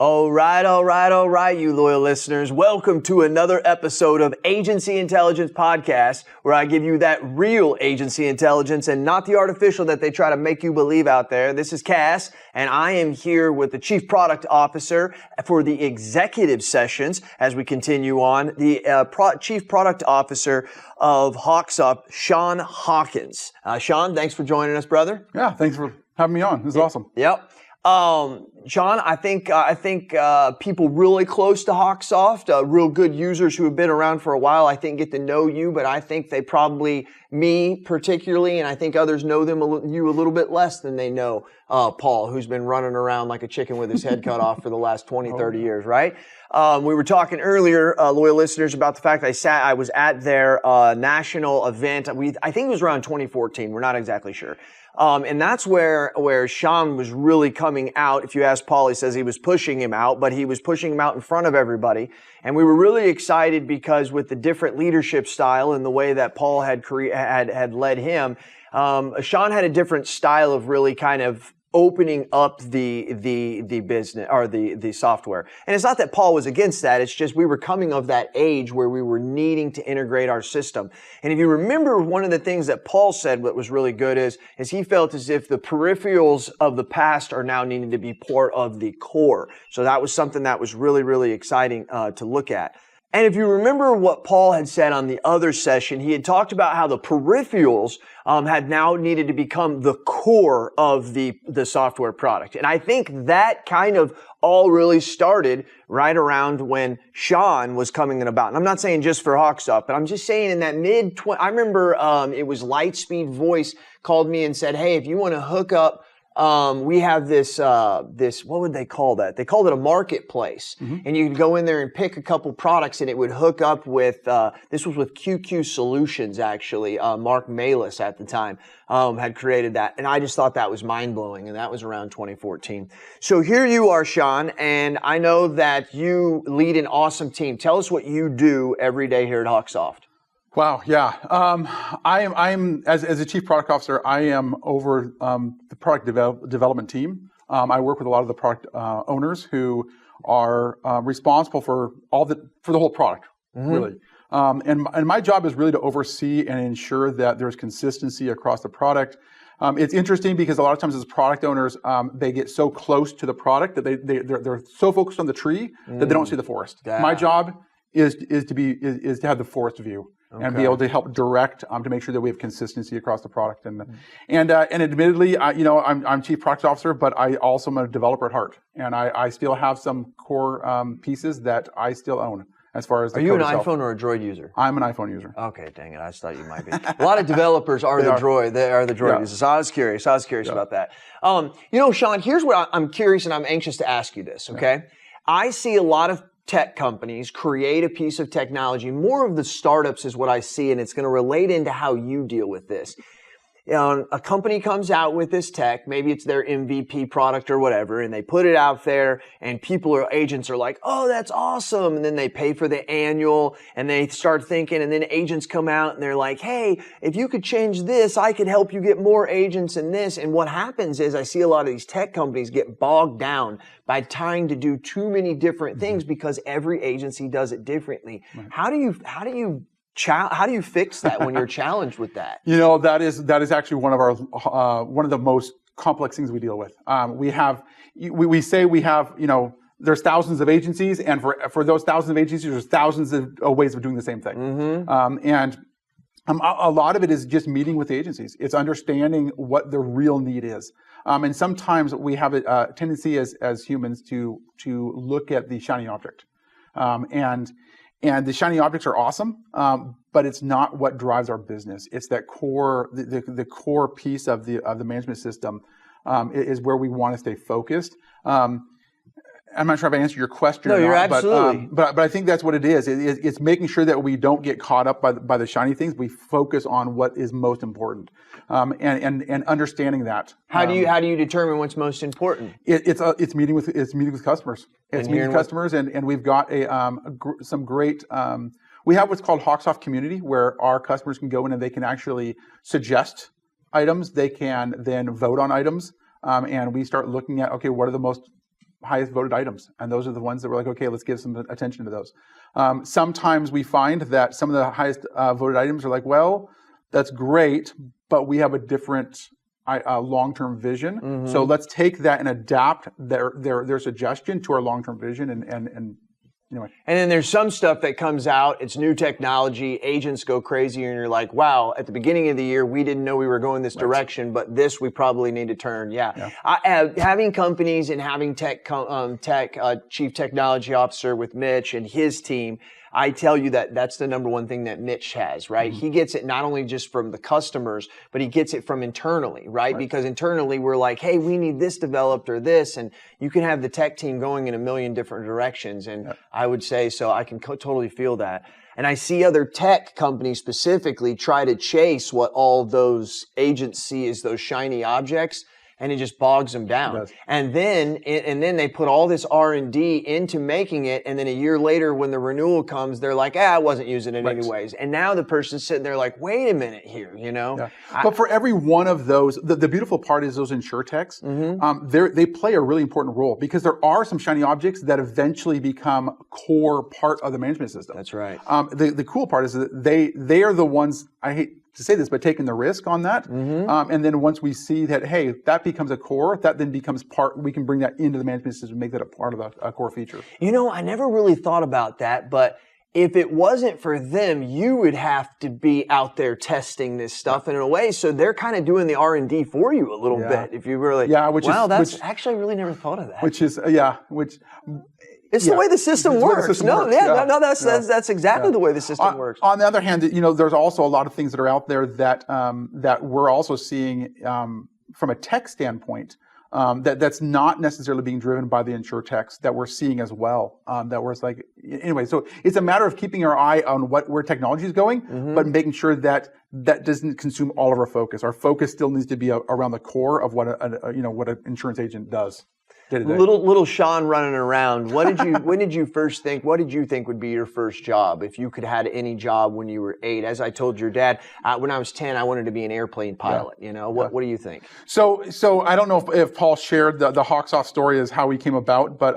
All right, you loyal listeners. Welcome to another episode of Agency Intelligence Podcast, where I give you that real agency intelligence and not the artificial that they try to make you believe out there. This is Cass, and I am here with the Chief Product Officer for the executive sessions as we continue on, the Chief Product Officer of HawkSoft, Sean Hawkins. Sean, thanks for joining us, brother. Yeah, thanks for having me on. This is awesome. Yep. Sean, I think people really close to HawkSoft, real good users who have been around for a while, I think get to know you, but I think they probably, me particularly, and I think others know you a little bit less than they know Paul, who's been running around like a chicken with his head cut off for the last 20, 30 years, right? We were talking earlier, loyal listeners, about the fact I was at their national event. I think it was around 2014. We're not exactly sure. And that's where Sean was really coming out. If you ask Paul, he says he was pushing him out, but he was pushing him out in front of everybody. And we were really excited because with the different leadership style and the way that Paul had led him, Sean had a different style of really kind of opening up the business or the software. And it's not that Paul was against that. It's just we were coming of that age where we were needing to integrate our system. And if you remember, one of the things that Paul said what was really good is he felt as if the peripherals of the past are now needing to be part of the core. So that was something that was really, really exciting to look at. And if you remember what Paul had said on the other session, he had talked about how the peripherals had now needed to become the core of the software product. And I think that kind of all really started right around when Sean was coming about. And I'm not saying just for HawkSoft, but I'm just saying in that I remember it was Lightspeed Voice called me and said, hey, if you want to hook up, we have this, what would they call that? They called it a marketplace. Mm-hmm. And you could go in there and pick a couple products and it would hook up with, this was with QQ Solutions, actually. Mark Malis at the time, had created that. And I just thought that was mind blowing. And that was around 2014. So here you are, Sean, and I know that you lead an awesome team. Tell us what you do every day here at HawkSoft. Wow, yeah. I'm as a chief product officer, I am over the product development team. I work with a lot of the product owners who are responsible for the whole product, mm-hmm. really. And my job is really to oversee and ensure that there's consistency across the product. It's interesting because a lot of times as product owners, they get so close to the product that they're so focused on the tree that they don't see the forest. Yeah. My job is to have the forest view. Okay. And be able to help direct to make sure that we have consistency across the product. And admittedly, I'm chief product officer, but I also am a developer at heart, and I still have some core pieces that I still own as far as. Are you an iPhone or a Droid user? I'm an iPhone user. Okay, dang it! I just thought you might be. A lot of developers are the Droid. They are the Droid users. So I was curious. about that. Sean, here's what I'm curious, and I'm anxious to ask you this. Okay, yeah. I see a lot of tech companies create a piece of technology. More of the startups is what I see, and it's going to relate into how you deal with this. A company comes out with this tech, maybe it's their MVP product or whatever, and they put it out there, and agents are like, oh, that's awesome. And then they pay for the annual, and they start thinking, and then agents come out, and they're like, hey, if you could change this, I could help you get more agents in this. And what happens is I see a lot of these tech companies get bogged down by trying to do too many different things because every agency does it differently. Right. How do you fix that when you're challenged with that? That is actually one of our one of the most complex things we deal with. We say we have there's thousands of agencies, and for those thousands of agencies, there's thousands of ways of doing the same thing. Mm-hmm. A lot of it is just meeting with the agencies. It's understanding what the real need is. And sometimes we have a tendency as humans to look at the shiny object. And the shiny objects are awesome, but it's not what drives our business. It's that core, the core piece of the management system is where we want to stay focused. I'm not sure if I answered your question. No, or you're not, absolutely. But I think that's what it is. It's making sure that we don't get caught up by the shiny things. We focus on what is most important, and understanding that. How do you determine what's most important? It's meeting with customers. It's meeting with customers, and we've got some great. We have what's called HawkSoft Community, where our customers can go in and they can actually suggest items. They can then vote on items, and we start looking at, okay, what are the most highest voted items, and those are the ones that we're like, okay, let's give some attention to those. Sometimes we find that some of the highest voted items are like, well, that's great, but we have a different long-term vision. So let's take that and adapt their suggestion to our long-term vision, and anyway. And then there's some stuff that comes out, it's new technology, agents go crazy, and you're like, wow, at the beginning of the year, we didn't know we were going this direction, but this we probably need to turn. Having companies and having chief technology officer with Mitch and his team, I tell you that's the number one thing that Mitch has, right? He gets it not only just from the customers, but he gets it from internally, right? Because internally we're like, hey, we need this developed or this, and you can have the tech team going in a million different directions. And I would say, so I can totally feel that. And I see other tech companies specifically try to chase what all those agents see as those shiny objects, and it just bogs them down. And then they put all this R&D into making it, and then a year later when the renewal comes, they're like, I wasn't using it anyways. And now the person's sitting there like, wait a minute here, you know? But for every one of those, the beautiful part is those insurtechs, they play a really important role, because there are some shiny objects that eventually become core part of the management system. That's right. The cool part is that they are the ones, I hate to say this, but taking the risk on that. And then once we see that, hey, that becomes a core, that then becomes part, we can bring that into the management system and make that a part of a core feature. You know, I never really thought about that, but if it wasn't for them, you would have to be out there testing this stuff in a way. So they're kind of doing the R&D for you a little bit. If you really, actually really never thought of that. It's the way the system works. That's exactly the way the system works. On the other hand, you know, there's also a lot of things that are out there that that we're also seeing from a tech standpoint that's not necessarily being driven by the insurtechs that we're seeing as well. That was like, anyway, so it's a matter of keeping our eye on where technology is going, but making sure that that doesn't consume all of our focus. Our focus still needs to be around the core of what what an insurance agent does. Little Sean running around. When did you first think? What did you think would be your first job if you could have had any job when you were 8? As I told your dad, when I was 10, I wanted to be an airplane pilot. You know, what do you think? So I don't know if Paul shared the HawkSoft story as how we came about, but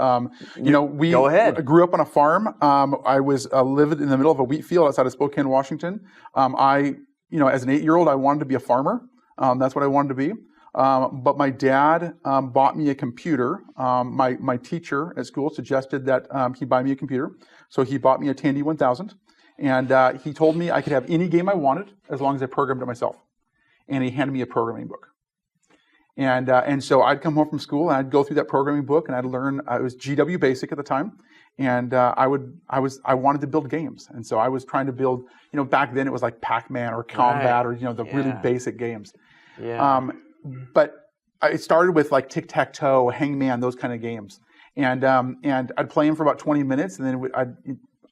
we go ahead. Grew up on a farm. I was lived in the middle of a wheat field outside of Spokane, Washington. As an 8-year-old, I wanted to be a farmer. That's what I wanted to be. But my dad bought me a computer. My teacher at school suggested that he buy me a computer. So he bought me a Tandy 1000. And he told me I could have any game I wanted as long as I programmed it myself. And he handed me a programming book. And so I'd come home from school and I'd go through that programming book and I'd learn, it was GW Basic at the time. And I wanted to build games. And so I was trying to build, back then it was like Pac-Man or Combat or, the really basic games. But it started with like tic-tac-toe, hangman, those kind of games. And I'd play them for about 20 minutes, and then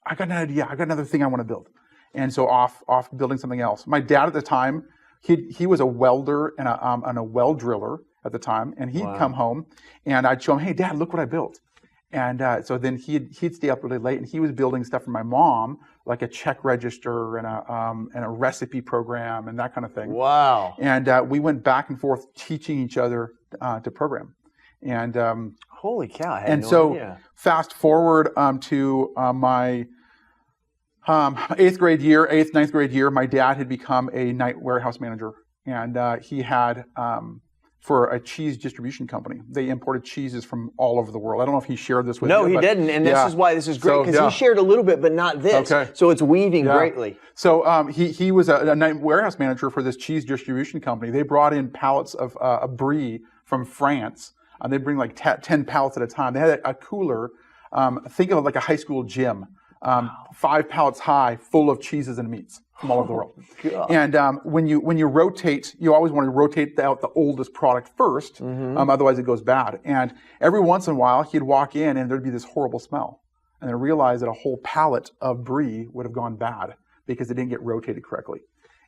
I got an idea. I got another thing I want to build. And so off building something else. My dad at the time, he was a welder and a well driller at the time, and he'd come home, and I'd show him, hey, Dad, look what I built. And so then he'd stay up really late, and he was building stuff for my mom, like a check register and a recipe program and that kind of thing. Wow! And we went back and forth teaching each other to program. And holy cow! I had no idea. Fast forward to my 8th, 9th grade year, my dad had become a night warehouse manager, and he had. For a cheese distribution company. They imported cheeses from all over the world. I don't know if he shared this with you. No, he didn't, and this is why this is great, because he shared a little bit, but not this. Okay. So it's weaving greatly. So he was a night warehouse manager for this cheese distribution company. They brought in pallets of brie from France, and they'd bring like 10 pallets at a time. They had a cooler, think of it like a high school gym, 5 pallets high, full of cheeses and meats from all over the world. And when you rotate, you always want to rotate out the oldest product first, otherwise it goes bad. And every once in a while, he'd walk in and there'd be this horrible smell. And then realize that a whole pallet of brie would have gone bad because it didn't get rotated correctly.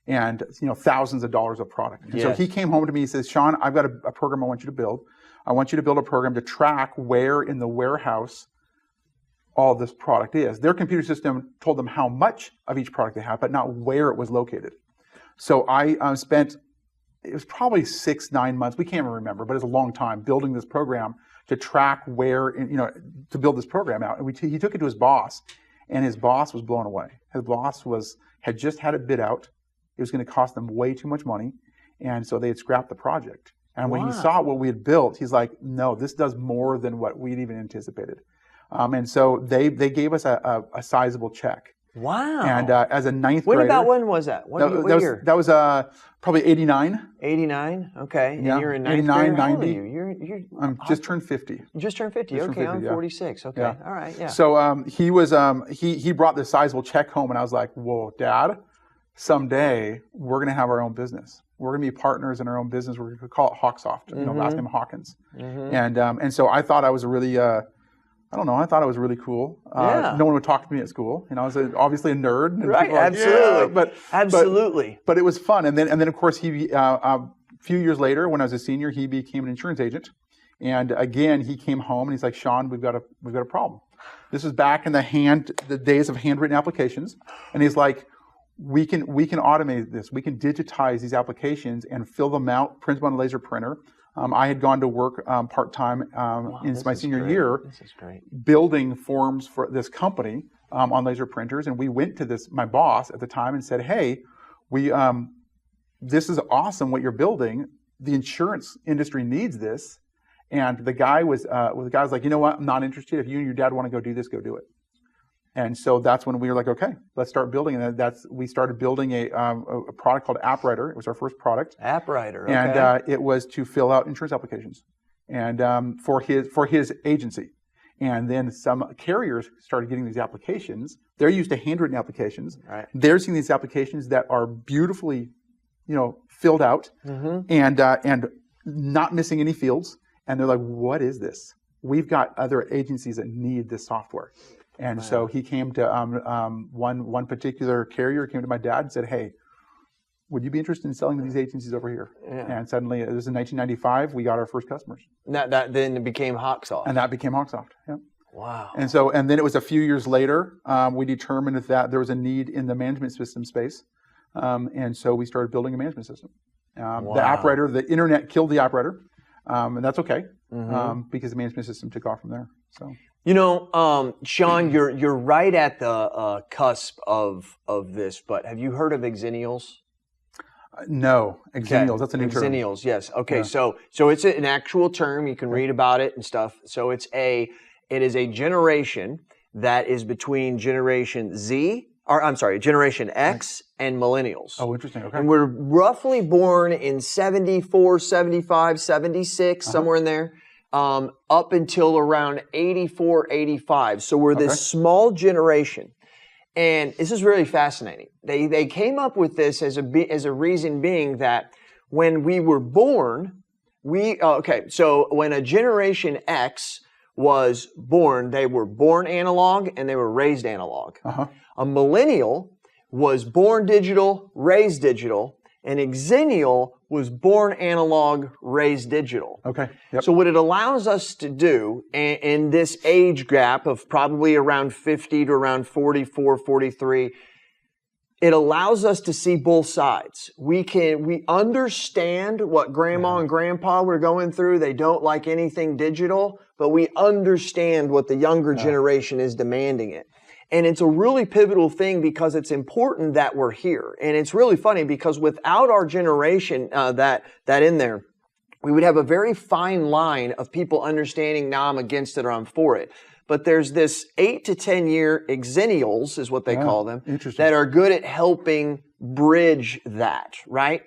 And thousands of dollars of product. And so he came home to me, he says, Sean, I've got a program I want you to build. I want you to build a program to track where in the warehouse all this product is. Their computer system told them how much of each product they have, but not where it was located. So I spent, it was probably 6-9 months, we can't even remember, but it's a long time, building this program to track where, to build this program out. And he took it to his boss, and his boss was blown away. His boss had just had it bid out. It was going to cost them way too much money, and so they had scrapped the project. And when he saw what we had built, he's like, no, this does more than what we'd even anticipated. And so they gave us a sizable check. Wow. And as a ninth grader. When was that? What year? That was probably 89. 89? Okay. And you're in ninth 89, grade? How 90. old are you? You're I'm just turned 50. You just turned 50. Just Okay, turned 50, I'm 46. Okay. Yeah. All right, yeah. So he brought this sizable check home, and I was like, whoa, Dad, someday we're going to have our own business. We're going to be partners in our own business. We're going to call it HawkSoft, last name Hawkins. And so I thought I was a really, I thought it was really cool. No one would talk to me at school. I was obviously a nerd. And right, absolutely. Absolutely. But it was fun. And then of course, a few years later, when I was a senior, he became an insurance agent. And again, he came home and he's like, Sean, we've got a problem. This was back in the days of handwritten applications. And he's like, we can automate this. We can digitize these applications and fill them out, print them on a laser printer. I had gone to work part-time in my senior year building forms for this company on laser printers. And we went to my boss at the time and said, hey, this is awesome what you're building. The insurance industry needs this. And the guy was like, you know what? I'm not interested. If you and your dad want to go do this, go do it. And so that's when we were like, okay, let's start building. And we started building a product called AppWriter. It was our first product. AppWriter, okay. And it was to fill out insurance applications, and for his agency. And then some carriers started getting these applications. They're used to handwritten applications. Right. They're seeing these applications that are beautifully, filled out and not missing any fields. And they're like, what is this? We've got other agencies that need this software. And so he came to one particular carrier came to my dad and said, hey, would you be interested in selling to these agencies over here? Yeah. And suddenly, it was in 1995, we got our first customers. That then became HawkSoft. And that became HawkSoft, yeah. Wow. And then it was a few years later, we determined that there was a need in the management system space. And so we started building a management system. The AppWriter, the internet killed the AppWriter. And that's okay, because the management system took off from there. So. Sean, you're right at the cusp of this, but have you heard of Xennials? No, Xennials. That's a new term. Xennials, yes. Okay, Yeah. so it's an actual term. You can read about it and stuff. So it is a generation that is between Generation X and Millennials. Oh, interesting. Okay. And we're roughly born in 74, 75, 76, somewhere in there. Up until around 84, 85. So we're this small generation. And this is really fascinating. They came up with this as a reason being that when we were born, so when a Generation X was born, they were born analog and they were raised analog. A millennial was born digital, raised digital, and Xennial was born analog, raised digital. Okay. Yep. So what it allows us to do in this age gap of probably around 50 to around 44, 43, it allows us to see both sides. We understand what grandma and grandpa were going through. They don't like anything digital, but we understand what the younger generation is demanding it. And it's a really pivotal thing because it's important that we're here. And it's really funny because without our generation that in there, we would have a very fine line of people understanding, now I'm against it or I'm for it. But there's this 8 to 10 year Xennials is what they call them, that are good at helping bridge that, right?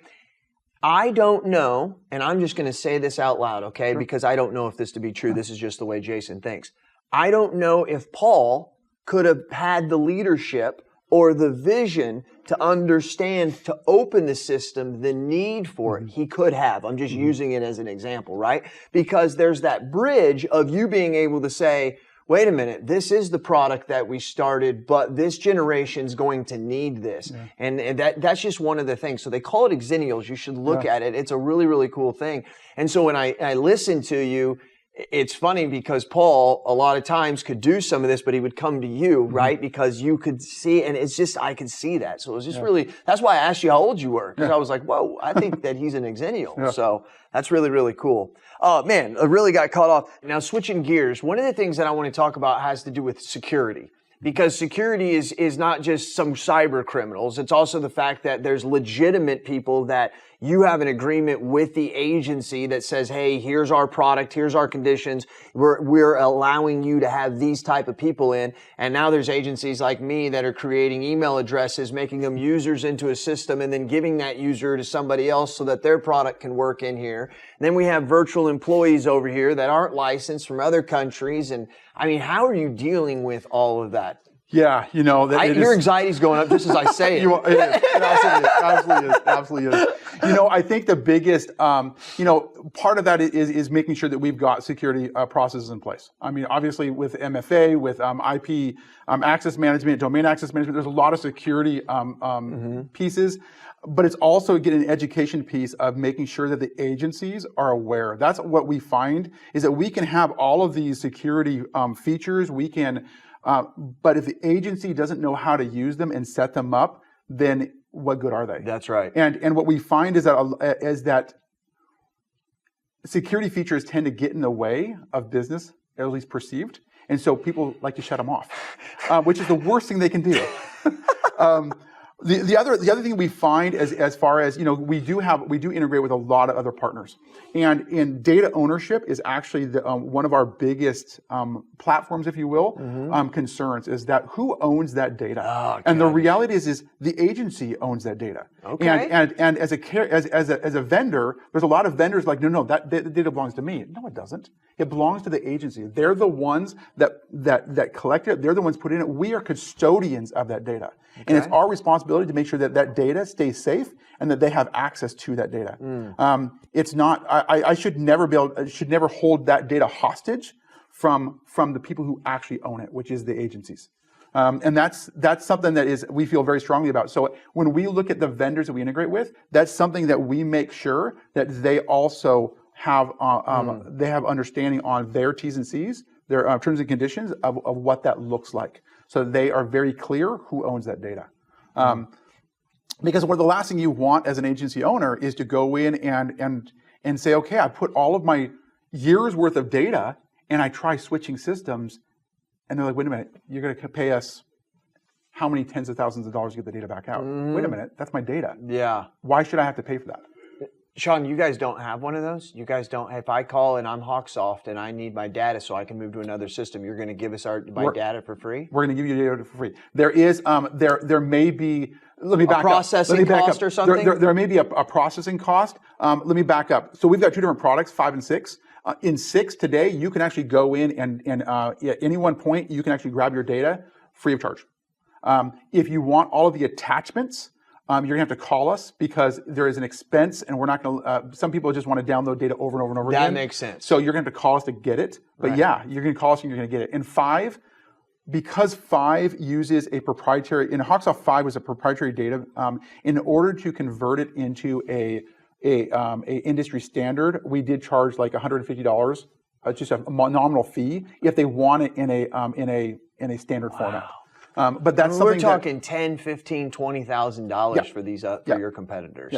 I don't know, and I'm just going to say this out loud, okay? Sure. Because I don't know if this to be true. This is just the way Jason thinks. I don't know if Paul could have had the leadership or the vision to understand, to open the system, the need for it. He could have. I'm just using it as an example, right? Because there's that bridge of you being able to say, wait a minute, this is the product that we started, but this generation's going to need this. Yeah. And that's just one of the things. So they call it Xennials. You should look at it. It's a really, really cool thing. And so when I listen to you, it's funny because Paul a lot of times could do some of this, but he would come to you, right? Because you could see, and it's just, I could see that. So it was just really, that's why I asked you how old you were. Because I was like, whoa, I think that he's an Exennial. So that's really, really cool. Man, I really got caught off. Now switching gears, one of the things that I want to talk about has to do with security. Because security is not just some cyber criminals. It's also the fact that there's legitimate people that you have an agreement with the agency that says, hey, here's our product, here's our conditions. We're allowing you to have these type of people in. And now there's agencies like me that are creating email addresses, making them users into a system and then giving that user to somebody else so that their product can work in here. And then we have virtual employees over here that aren't licensed from other countries. And I mean, how are you dealing with all of that? Yeah, you know, your anxiety's going up just as I say it. It absolutely is. You know, I think the biggest, you know, part of that is making sure that we've got security processes in place. I mean, obviously with MFA, with IP access management, domain access management, there's a lot of security pieces, but it's also getting an education piece of making sure that the agencies are aware. That's what we find is that we can have all of these security features. We can. But if the agency doesn't know how to use them and set them up, then what good are they? That's right. And what we find is that security features tend to get in the way of business, at least perceived, and so people like to shut them off, which is the worst thing they can do. The other thing we find as far as, you know, we do integrate with a lot of other partners, and in data ownership is actually one of our biggest platforms, if you will, concerns is that who owns that data. Oh, and the reality is the agency owns that data. Okay. And as a vendor, there's a lot of vendors like, no, that data belongs to me. No, it doesn't. It belongs to the agency. They're the ones that collect it. They're the ones putting it. We are custodians of that data. Okay. And it's our responsibility to make sure that that data stays safe and that they have access to that data. It's not, I should never hold that data hostage from the people who actually own it, which is the agencies. And that's something that we feel very strongly about. So when we look at the vendors that we integrate with, that's something that we make sure that they also have they have understanding on their T's and C's, their terms and conditions of what that looks like. So they are very clear who owns that data. Because the last thing you want as an agency owner is to go in and say, okay, I put all of my years worth of data and I try switching systems, and they're like, wait a minute, you're going to pay us how many tens of thousands of dollars to get the data back out? Wait a minute, that's my data. Yeah. Why should I have to pay for that? Sean, you guys don't have one of those? You guys don't, if I call and I'm HawkSoft and I need my data so I can move to another system, you're going to give us my data for free? We're going to give you data for free. There is, there may be, let me back up. A processing cost or something? There may be a processing cost. Let me back up. So we've got two different products, 5 and 6. In 6 today, you can actually go in and at any one point, you can actually grab your data free of charge. If you want all of the attachments, you're going to have to call us because there is an expense, and we're not going to, some people just want to download data over and over and over again. That makes sense. So you're going to have to call us to get it. But yeah, you're going to call us and you're going to get it. And 5, because 5 uses a proprietary, in HawkSoft 5 was a proprietary data, in order to convert it into a industry standard, we did charge like $150, just a nominal fee, if they want it in a standard format. But that's something we're talking $10,000, $15,000, $20,000 for these for your competitors.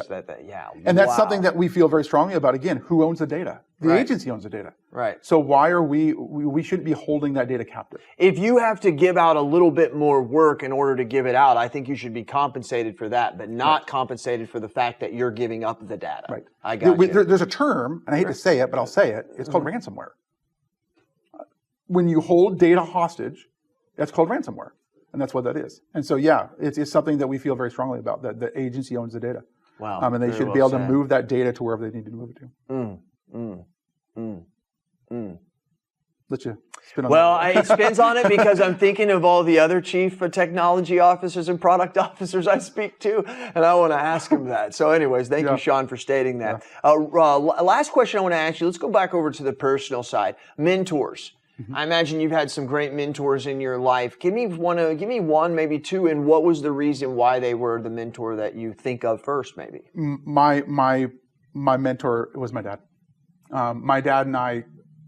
And that's something that we feel very strongly about. Again, who owns the data? The agency owns the data. Right. So why are we shouldn't be holding that data captive? If you have to give out a little bit more work in order to give it out, I think you should be compensated for that, but not compensated for the fact that you're giving up the data. Right. I got you. There's a term, and I hate to say it, but I'll say it. It's called ransomware. When you hold data hostage, that's called ransomware. And that's what that is. And so, yeah, it's something that we feel very strongly about, that the agency owns the data. Wow. And they should be able to move that data to wherever they need to move it to. Let you spin on that. It spins on it because I'm thinking of all the other chief technology officers and product officers I speak to, and I want to ask them that. So anyways, thank you, Sean, for stating that. Last question I want to ask you, let's go back over to the personal side. Mentors. I imagine you've had some great mentors in your life. Give me one, maybe two, and what was the reason why they were the mentor that you think of first, maybe? My mentor was my dad. My dad and I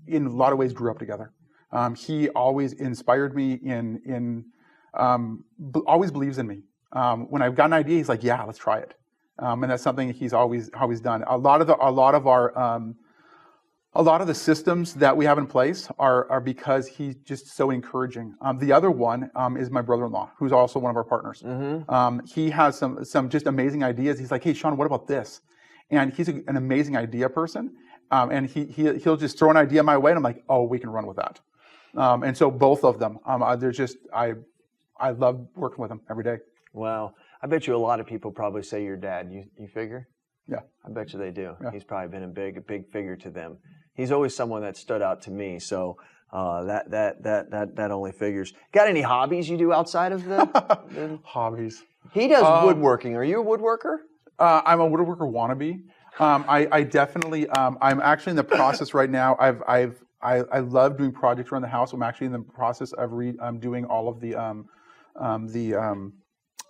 in a lot of ways grew up together. He always inspired me always believes in me. When I've got an idea, he's like, yeah, let's try it. And that's something he's always done. A lot of the systems that we have in place are because he's just so encouraging. The other one is my brother-in-law, who's also one of our partners. He has some just amazing ideas. He's like, hey, Sean, what about this? And he's an amazing idea person. And he'll just throw an idea my way, and I'm like, oh, we can run with that. And so both of them, I love working with them every day. Wow. I bet you a lot of people probably say your dad. You figure? Yeah. I bet you they do. Yeah. He's probably been a big figure to them. He's always someone that stood out to me. So that only figures. Got any hobbies you do outside of the hobbies? He does woodworking. Are you a woodworker? I'm a woodworker wannabe. I definitely. I'm actually in the process right now. I love doing projects around the house. I'm actually in the process of doing all of the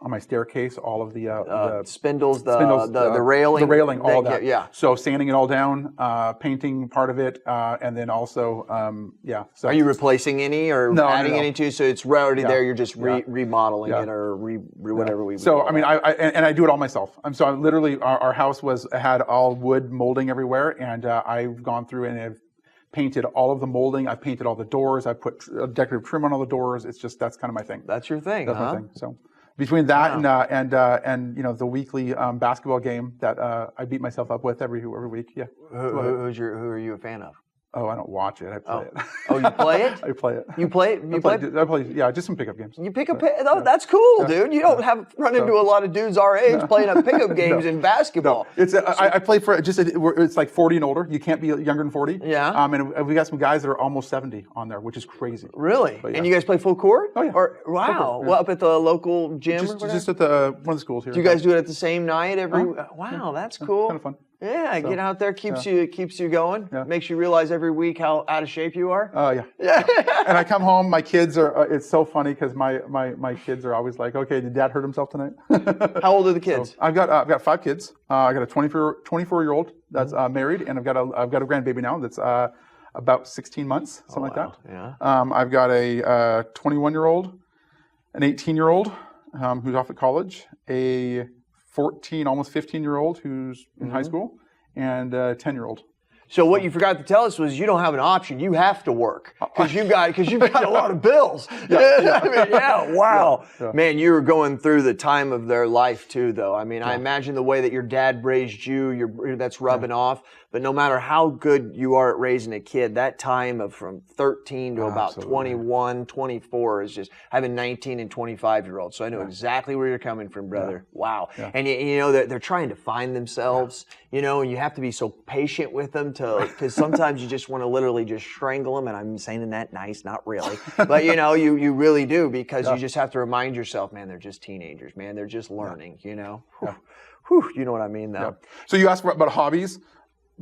on my staircase, all of the spindles, the railing, all that. Yeah. So sanding it all down, painting part of it, and then also, yeah. So are you replacing any or adding any to? So it's already there. You're just remodeling it or whatever we. So I mean, I do it all myself. So I'm literally our house had all wood molding everywhere, and I've gone through and have painted all of the molding. I've painted all the doors. I put decorative trim on all the doors. It's just that's kind of my thing. That's your thing. That's my thing. So. Between that and you know the weekly basketball game that I beat myself up with every week, yeah. Who are you a fan of? Oh, I don't watch it. I play it. Oh, you play it? I play it. You play it? I play, yeah, just some pickup games. You pick up? Oh, that's cool, dude. You don't run into a lot of dudes our age playing up pickup games in basketball. No. It's I play for it's like 40 and older. You can't be younger than 40. Yeah. And we got some guys that are almost 70 on there, which is crazy. Really? But, and you guys play full court? Oh yeah. Wow. Well, up at the local gym? Just at one of the schools here. Do you guys do it at the same night every? Wow, that's cool. Kind of fun. Yeah, get out there, keeps you going, makes you realize every week how out of shape you are. Oh yeah. And I come home, my kids are. It's so funny because my kids are always like, "Okay, did Dad hurt himself tonight?" How old are the kids? So I've got 5 kids. I got a 24-year-old that's married, and I've got a grandbaby now that's about 16 months, something like that. Yeah. I've got a 21-year-old, an 18-year-old who's off at college, a 14, almost 15-year-old who's in high school, and a 10-year-old. So what you forgot to tell us was you don't have an option. You have to work because you've got a lot of bills. Wow. Yeah. Man, you were going through the time of their life too, though. I mean, I imagine the way that your dad raised you, that's rubbing off. But no matter how good you are at raising a kid, that time of from 13 to about 21, 24 is just having 19 and 25-year-olds. So I know exactly where you're coming from, brother. Yeah. Wow. Yeah. And you know they're trying to find themselves. You know, and you have to be so patient with them because sometimes you just want to literally just strangle them. And I'm saying that nice, not really, but you know you really do because you just have to remind yourself, man, they're just teenagers, man, they're just learning. You know, you know what I mean, though. Yeah. So you asked about hobbies.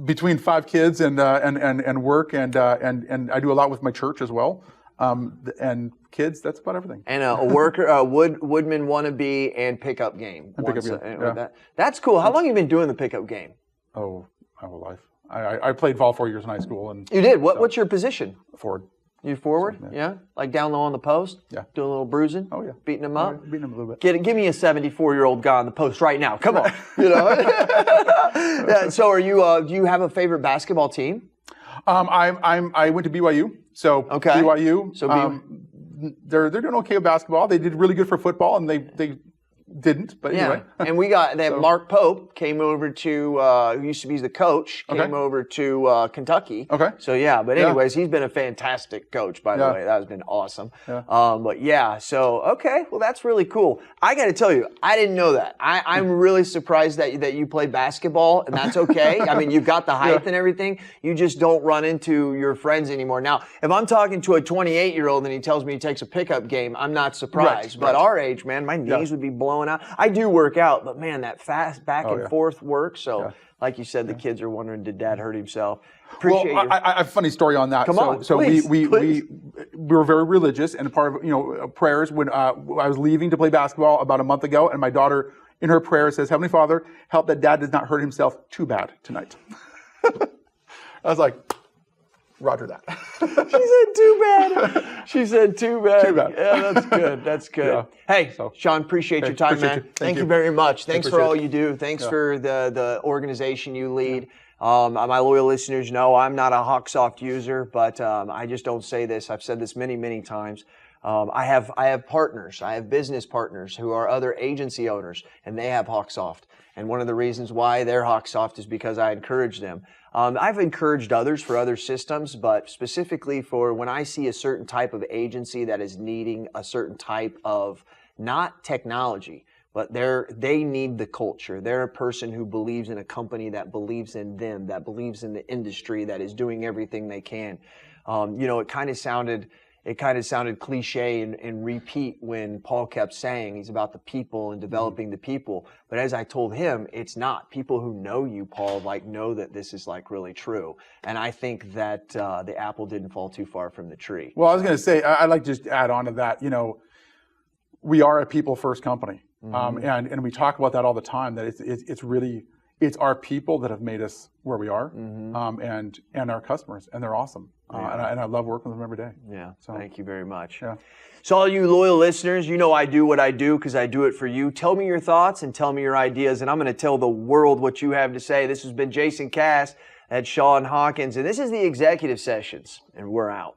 Between 5 kids and work and I do a lot with my church as well, and kids. That's about everything. And a worker, woodman wannabe, and pickup game. That's cool. How long have you been doing the pickup game? Oh, my whole life. I played ball 4 years in high school, and you did. What's your position? Forward. You forward? Yeah. Like down low on the post? Yeah. Doing a little bruising? Oh, yeah. Beating them up? Beating them a little bit. Give me a 74-year-old guy on the post right now. Come on. You know? Yeah, so are you, do you have a favorite basketball team? I went to BYU. So BYU. So they're doing okay with basketball. They did really good for football, and they didn't, but anyway. And we got that. Mark Pope came over to, who used to be the coach, came over to Kentucky. Okay. So but anyways, he's been a fantastic coach, by the way. That has been awesome. Yeah. Well, that's really cool. I got to tell you, I didn't know that. I'm really surprised that you play basketball, and that's okay. I mean, you've got the height and everything. You just don't run into your friends anymore. Now, if I'm talking to a 28-year-old and he tells me he takes a pickup game, I'm not surprised. But our age, man, my knees would be blowing out. I do work out, but man, that fast back and forth work. So, like you said, the kids are wondering, did Dad hurt himself? I have a funny story on that. Come on, so please. we were very religious, and part of prayers when I was leaving to play basketball about a month ago, and my daughter in her prayer says, "Heavenly Father, help that Dad does not hurt himself too bad tonight." I was like, Roger that. She said too bad. She said too bad. Too bad. Yeah, that's good. That's good. Yeah. Hey, So- Sean, appreciate your time, appreciate man. you. Thank you very much. Thanks for Appreciate all it. you do. Thanks for the organization you lead. My loyal listeners know I'm not a HawkSoft user, but I just don't say this. I've said this many, many times. I have partners. I have business partners who are other agency owners, and they have HawkSoft. And one of the reasons why they're HawkSoft is because I encourage them. I've encouraged others for other systems, but specifically for when I see a certain type of agency that is needing a certain type of, not technology, but they need the culture. They're a person who believes in a company that believes in them, that believes in the industry, that is doing everything they can. It kind of sounded cliche and repeat when Paul kept saying he's about the people and developing the people. But as I told him, it's not. People who know you, Paul, know that this is really true. And I think that the apple didn't fall too far from the tree. Well, I was going to say, I'd like to just add on to that. We are a people first company. And we talk about that all the time, that it's our people that have made us where we are, and our customers, and they're awesome. And I love working with them every day. Yeah, So, thank you very much. Yeah. So all you loyal listeners, you know I do what I do because I do it for you. Tell me your thoughts and tell me your ideas, and I'm going to tell the world what you have to say. This has been Jason Cass at Shaw & Hawkins, and this is the Executive Sessions, and we're out.